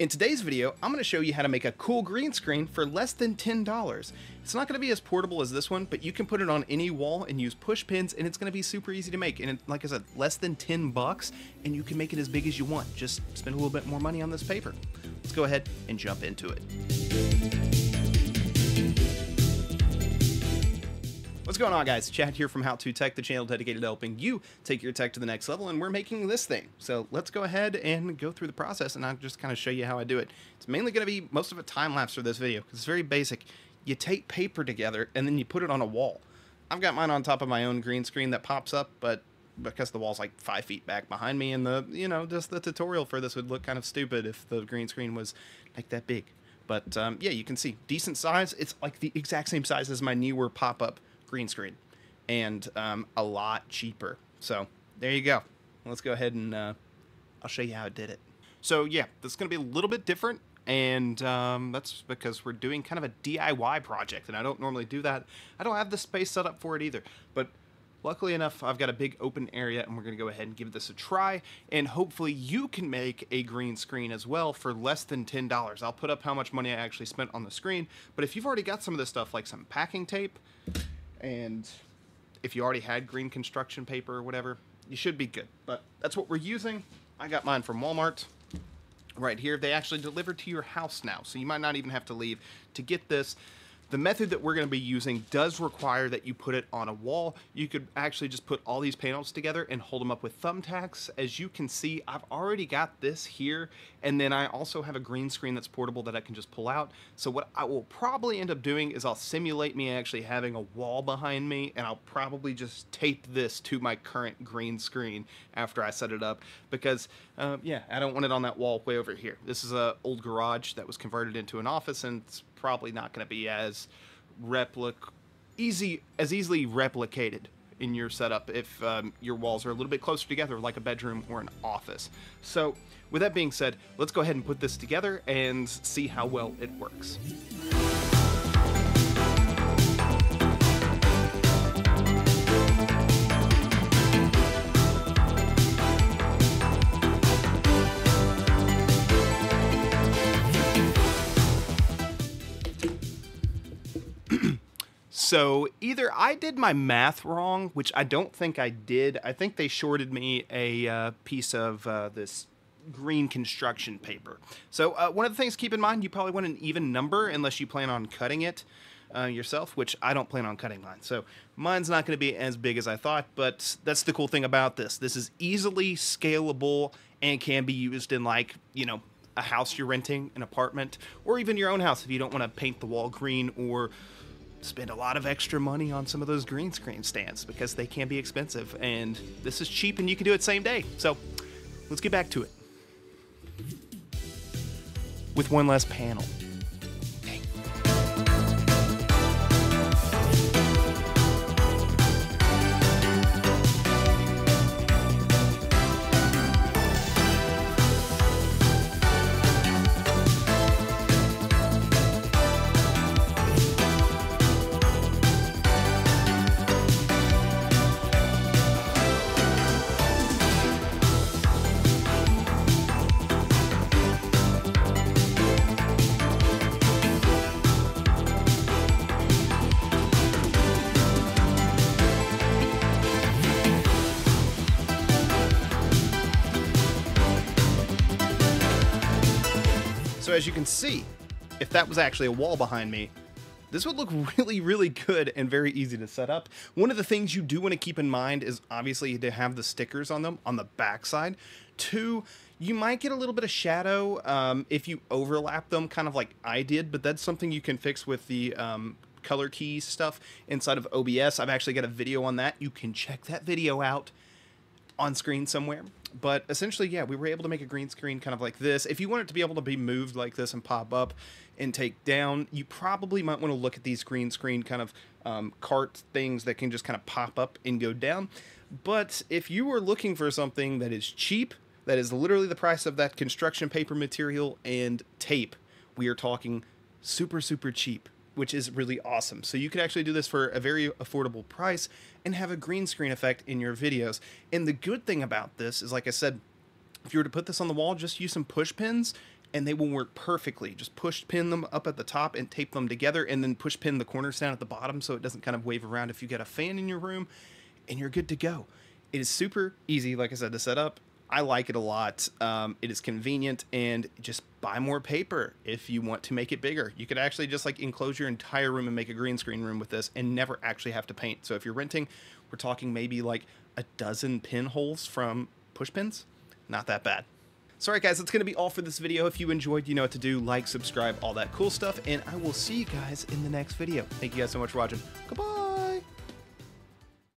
In today's video, I'm going to show you how to make a cool green screen for less than $10. It's not going to be as portable as this one, but you can put it on any wall and use push pins, and it's going to be super easy to make. And like I said, less than 10 bucks, and you can make it as big as you want. Just spend a little bit more money on this paper. Let's go ahead and jump into it. What's going on, guys? Chad here from How To Tech, the channel dedicated to helping you take your tech to the next level, and we're making this thing. So let's go ahead and go through the process, and I'll just kind of show you how I do it. It's mainly going to be most of a time lapse for this video because it's very basic. You tape paper together and then you put it on a wall. I've got mine on top of my own green screen that pops up, but because the wall's like 5 feet back behind me, and just the tutorial for this would look kind of stupid if the green screen was like that big. But yeah, you can see decent size. It's like the exact same size as my newer pop-up green screen, and a lot cheaper. So there you go. Let's go ahead and I'll show you how I did it. So yeah, this is gonna be a little bit different, and that's because we're doing kind of a DIY project, and I don't normally do that. I don't have the space set up for it either, but luckily enough, I've got a big open area, and we're gonna go ahead and give this a try, and hopefully you can make a green screen as well for less than $10. I'll put up how much money I actually spent on the screen, but if you've already got some of this stuff, like some packing tape, and if you already had green construction paper or whatever, you should be good. But that's what we're using. I got mine from Walmart right here. They actually deliver to your house now, so you might not even have to leave to get this. The method that we're going to be using does require that you put it on a wall. You could actually just put all these panels together and hold them up with thumbtacks. As you can see, I've already got this here, and then I also have a green screen that's portable that I can just pull out. So what I will probably end up doing is I'll simulate me actually having a wall behind me, and I'll probably just tape this to my current green screen after I set it up, because yeah, I don't want it on that wall way over here. This is an old garage that was converted into an office, and it's probably not going to be as easily replicated in your setup if your walls are a little bit closer together, like a bedroom or an office. So with that being said, let's go ahead and put this together and see how well it works. So either I did my math wrong, which I don't think I did. I think they shorted me a piece of this green construction paper. So one of the things to keep in mind, you probably want an even number unless you plan on cutting it yourself, which I don't plan on cutting mine. So mine's not going to be as big as I thought, but that's the cool thing about this. This is easily scalable and can be used in, like, a house you're renting, an apartment, or even your own house if you don't want to paint the wall green or spend a lot of extra money on some of those green screen stands, because they can be expensive, and this is cheap and you can do it same day. So let's get back to it with one less panel. So as you can see, if that was actually a wall behind me, this would look really, really good and very easy to set up. One of the things you do want to keep in mind is obviously to have the stickers on them on the back side. Two, you might get a little bit of shadow if you overlap them, kind of like I did, but that's something you can fix with the color keys stuff inside of OBS. I've actually got a video on that. You can check that video out on screen somewhere. But essentially, yeah, we were able to make a green screen kind of like this. If you want it to be able to be moved like this and pop up and take down, you probably might want to look at these green screen kind of cart things that can just kind of pop up and go down. But if you are looking for something that is cheap, that is literally the price of that construction paper material and tape, we are talking super, super cheap, which is really awesome. So you could actually do this for a very affordable price and have a green screen effect in your videos. And the good thing about this is, like I said, if you were to put this on the wall, just use some push pins and they will work perfectly. Just push pin them up at the top and tape them together, and then push pin the corners down at the bottom so it doesn't kind of wave around if you get a fan in your room, and you're good to go. It is super easy, like I said, to set up. I like it a lot. It is convenient, and just buy more paper if you want to make it bigger. You could actually just like enclose your entire room and make a green screen room with this and never actually have to paint. So if you're renting, we're talking maybe like a dozen pinholes from push pins. Not that bad. So alright guys, that's going to be all for this video. If you enjoyed, you know what to do. Like, subscribe, all that cool stuff. And I will see you guys in the next video. Thank you guys so much for watching. Goodbye!